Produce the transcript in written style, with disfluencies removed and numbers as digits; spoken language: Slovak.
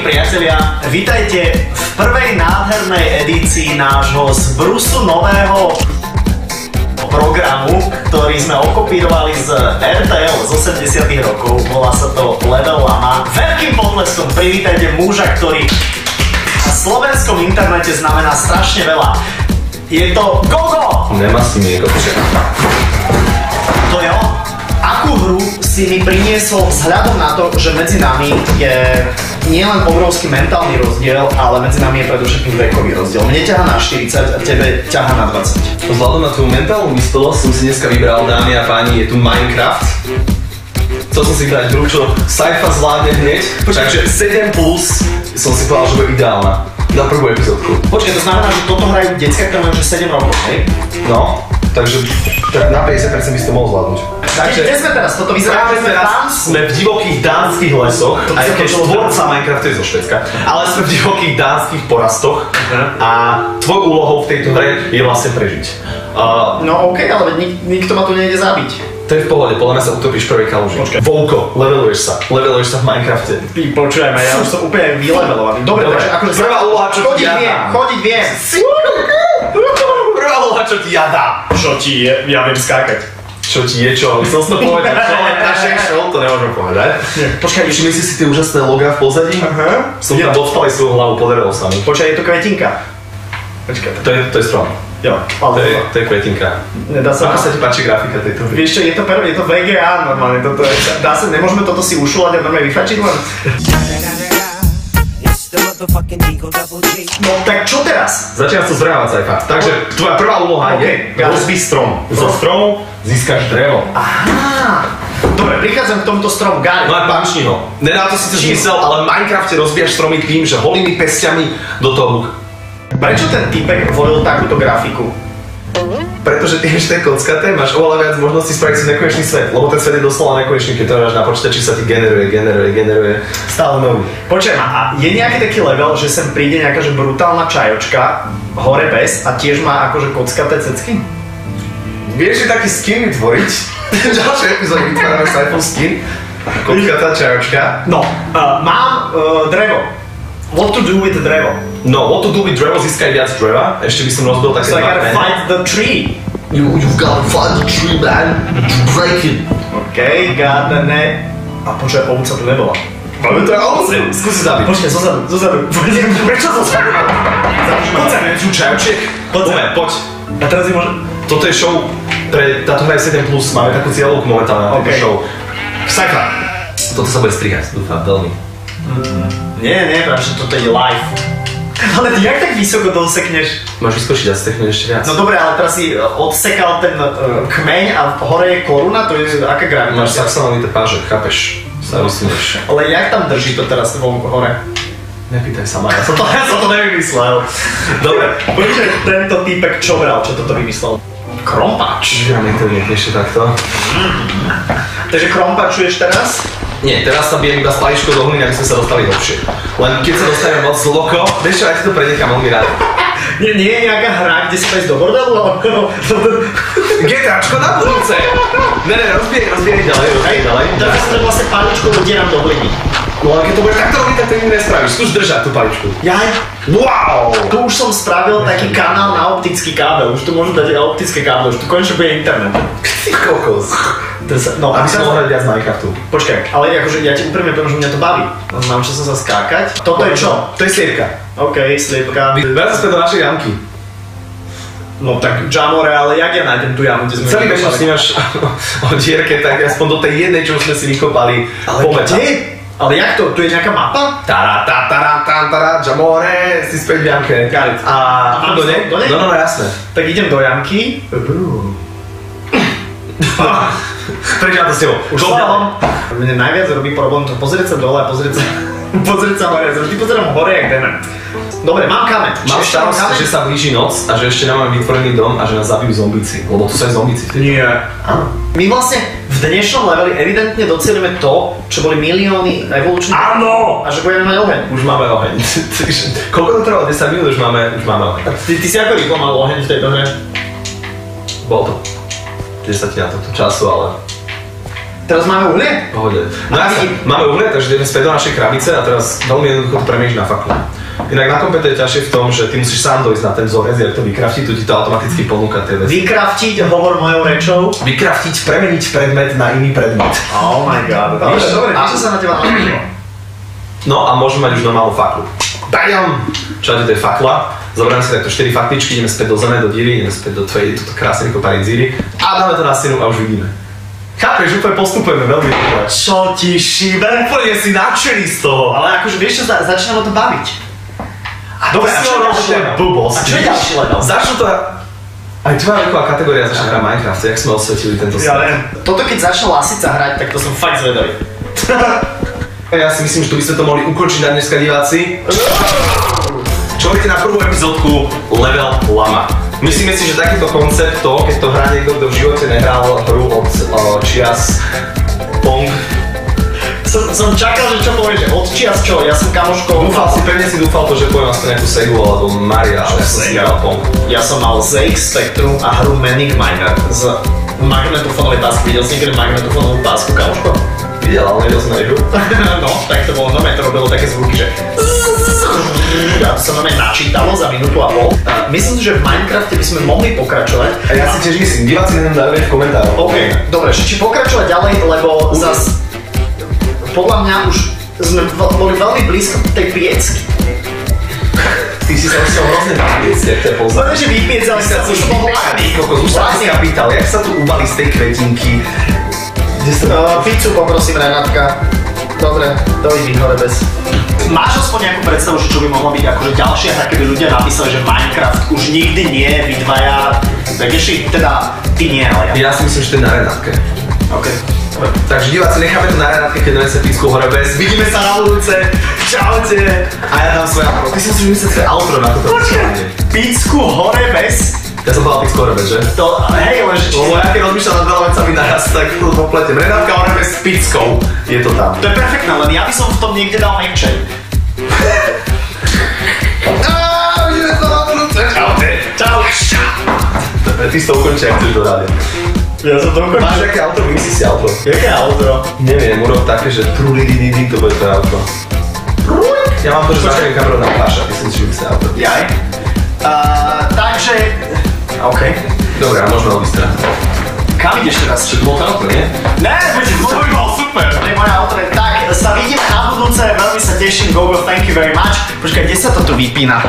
Priatelia, vítajte v prvej nádhernej edícii nášho z brusu nového programu, ktorý sme okopírovali z RTL z 80 rokov. Volá sa to Level a má veľkým potleskom privítajte muža, ktorý na slovenskom internete znamená strašne veľa. Je to Gogo! Nemá si niekoho. To je on. Akú hru si mi priniesol vzhľadom na to, že medzi nami je nielen obrovský mentálny rozdiel, ale medzi nami je predovšetkým vekový rozdiel. Mne ťaha na 40 a tebe ťaha na 20. Vzhľadom na tvoju mentálnu vyspelosť som si dneska vybral, dámy a páni, je tu Minecraft. Chcel som si vybrať hru, čo sci-fi zvládne hneď, takže 7 plus som si povedal, že bude ideálna na prvú epizódku. Počkaj, to znamená, že toto hrajú decká, ktoré majú už 7 rokov, hej? No, takže tak na 50% by si to mohol zvládnuť. Takže kde sme teraz? Toto vyzerá, že sme v Dánsku. Sme v divokých dánskych lesoch, aj keď tvorca Minecraftu je zo Švédska, ale sme v divokých dánskych porastoch a tvojou úlohou v tejto hre je vlastne prežiť. No okej, ale nikto ma tu nejde zabiť. To je v pohode, podľa mňa sa utopíš prvej kaluži. Volko, leveluješ sa v Minecrafte. Ty počujeme, ja už som úplne vylevelovaný. Dobre, takže akože prvá úloha, čo ti ja dám. Chodiť viem. Prvá úloha, čo ti ja dám. Čo ti je? Ja viem skákať. Čo ti je čo? Chcel som to povedať, čo len našej show, to nemôžem povedať. Počkaj, všimli si tie úžasné logá v pozadí? Aha. Som tam odspali svoju hlavu, podarilo sa mi. Počkaj, je to kvetinka. Počkaj. To je strom. Jo, to je kvetinka. Nedá sa. Ako sa ti páči grafika tejto hry? Vieš čo, je to VGA normálne, nemôžeme toto si ušulať a normálne vyfačiť len? No tak čo teraz? Začína to zvrávať sci-fi. Takže tvoja prvá úloha je rozbíť strom. Zo stromu získaš drevo. Aha. Dobre, prichádzam k tomuto stromu, Gary. No a pančni ho. Nedá to síce zmysel, ale v Minecrafte rozbíjaš stromy tým, že holými pestiami do toho húk. Prečo ten typek volil takúto grafiku? Pretože tým, že to je kockaté, máš oveľa viac možností spraviť si nekonečný svet, lebo ten svet je doslova nekonečný, keď to máš na počítači, sa ti generuje stále nový. Počujem, a je nejaký taký level, že sem príde nejaká že brutálna čajočka, hore bez a tiež má akože kockaté cecky? Vieš, že taký skin vytvoriť? Ďalšie epizódy vytvárame sci-fi skin, kockatá čajočka. No, mám drevo. What to do with the drevo? No, what to do with drevo, získaj viac dreva. Ešte by som rozbil také so I gotta fight the tree. You've gotta fight the tree, man. Break it. Okay, gotta ne... A počuaj, ovca tu nebola. Ale to je ovce. Skúsi zabiť. Počkaj, zozadu. Prečo zozadu? Poď sa nevieš čajočiek. Poď. A teraz je môžem... Toto je show, táto hra je 7+, máme takú cieľovku momentálne na tejto show. Sci-fi. Toto sa bude strihať, dúfam, veľmi. Nie, práve, že toto je live. Ale ty jak tak vysoko dosekneš? Máš vyskočiť a stekneš ešte viac. No dobré, ale teraz si odsekal ten kmeň a hore je koruna, to je aká gravitácia? Máš saxonovité páže, chápeš? Sa vysunieš. Ale jak tam drží to teraz vonku hore? Nepýtaj sa ma, ja som to nevymyslel. Dobre. Počkaj, tento týpek čo bral, čo toto vymyslel? Krompáč. Žijam inteligentnejšie takto. Takže krompačuješ teraz? Nie, teraz sa bijem iba s paličkou do hliny, aby sme sa dostali hlbšie. Len keď sa dostaneme moc hlboko, vieš čo, aj si to prenechám veľmi rád. Nie je nejaká hra, kde si pôjdeš do bordelu? GTAčko na budúce! Ne, rozbieraj ďalej. Teraz sa vlastne paličkou udieram do hliny. No ale keď to bude takto robiť, tak to nikdy nespravíš. Skúš držať tú paličku. Jaj. Wow! Tu už som spravil taký kanál na optický kábel. Už tu môžu dať optické kábel, už tu konečne bude internet. Ty kokos. No, aby som mohol hrať viac Minecraftu. Počkaj, ale akože ja ti úprimne poviem, že mňa to baví. Naučil som sa skákať. Toto je čo? To je sliepka. OK, sliepka. Vrať sa späť do našej jamky. No tak Jamore, ale jak ja nájdem tú jamu, kde sme... Celý večer snímaš o dierke, tak aspoň do tej jednej, čo sme si vykopali. Ale kde? Ale jak to? Tu je nejaká mapa? Jamore, si späť v jamke. A do nej? No, jasné. Tak idem do jamky. Prečo na to s tebou? Už som. Mne najviac robí problém to pozrieť sa dole a pozrieť sa... Pozrieť sa hore, ty pozerám hore jak dement. Dobre, mám kameň. Mám starost, že sa blíži noc a že ešte nemáme vytvorený dom a že nás zabijú zombíci, lebo tu sú aj zombíci. Nie. Áno. My vlastne v dnešnom leveli evidentne docielime to, čo boli milióny evolučných. Áno! A že budeme mať oheň. Už máme oheň. Koľko to trvalo? 10 minút už máme oheň. Ty si ako rýchlo mal oheň v tejto hre? Bolo to 10 na tohto času, ale... Teraz máme uhlie? Pohode. No máme uhlie, takže ideme späť do našej krabice a teraz veľmi jednoducho to premiešiť na faklu. Inak na kompete je ťažšie v tom, že ty musíš sám dojsť na ten vzorec, jak to vykraftiť, tu ti to automaticky ponúka tie veci. Vykraftiť, hovor mojou rečou. Vykraftiť, premeniť predmet na iný predmet. Oh my god. Dobre, čo sa na teba nalíbilo? No a môžeme mať už normálnu faklu. Bajam! Čo to je fakla? Zoberieme si takto 4 fakličky, ideme späť do zeme, do díry, ideme späť do tvojej toto krásne vykopanej díry a dáme to na stenu a už vidíme. Chápeš, úplne postupujeme veľmi rýchle. Čo ti šíbe? Úplne si nadšený z toho. Ale akože vieš čo, začína ma to baviť. Dobre, a čo je blbosť? A čo je ďalší level? Začnú to... Aj tvoja veková kategória začne hrať Minecraft, jak sme osvetili tento svet. Ja viem. Toto keď začal Lasica hrať, tak to som fakt zvedavý. Ja si myslím, že tu by sme to mohli ukončiť na dneska diváci. Čo hovoríte na prvú epizódku Level Lama? Myslíme si, že takýto koncept to, keď to hrá niekto, kto v živote nehral hru od čias Pong. Som čakal, že čo povieš, že od čias čo, ja som kamoškou. Pevne si dúfal to, že poviem aspoň nejakú Segu alebo Maria, ale ja som si hral Pong. Ja som mal ZX Spectrum a hru Manic Miner z magnetofónovej pásky. Videl si niekedy magnetofónovú pásku, kamoško? Videl, ale nevidel som na hru. No, tak to bolo, to robilo také zvuky, že... A to sa máme načítalo za minútu a pol. Myslím si, že v Minecrafte by sme mohli pokračovať. A ja si tiež myslím, diváci nám dajú v komentároch. OK, dobre, či pokračovať ďalej, lebo zas... Podľa mňa už sme boli veľmi blízko tej piecky. Ty si sa musel hrozne vypiecť, jak to je poznať. Povedal, že vypiec, ale sa už to bol hladný. Už sa dneska pýtal, jak sa tu ubali z tej kvetinky. Pizzu poprosím, Renátka. Dobre, dovidí hore bez. Máš aspoň nejakú predstavu, že čo by mohlo byť akože ďalšie hra, keby ľudia napísali, že Minecraft už nikdy nie, vy dvaja, vedeši, teda ty nie, ale ja. Ja si myslím, že to je na Renátke. OK. Takže diváci, necháme to na Renátke, keď donese písku hore bez. Vidíme sa na budúce. Čaute. A ja dám svoje outro. Ty si musíš myslieť svoje outro na toto. Počkaj, písku hore bez? Ja som povedal písku hore bez, že? To, hej, lenže či... Lebo ja keď rozmýšľam nad veľa vecami naraz, tak to popletiem. Renátka hore bez s pickou. Je to tam. To je perfektné, len ja by som v tom niekde dal mekčej. Vidíme sa na budúce. Čaute. Čau. Ty si to ukončí, ak chceš do rádia. Ja som to ukončil. Máš aké outro? Vymyslí si outro. Jaké outro? Neviem, urob také, že trulidididi, to bude to outro. Ja mám to, že začnem kamerou na Páša, ty si myslíš, že by sa outro. Jaj. Takže... OK. Dobre, a môžeme odísť teda. Kam ideš teraz? Čo to bol to outro, nie? Ne, to by bol super. To je moja outro. Tak, sa vidíme na budúce, veľmi sa teším. Gogo, thank you very much. Počkaj, kde sa to tu vypína?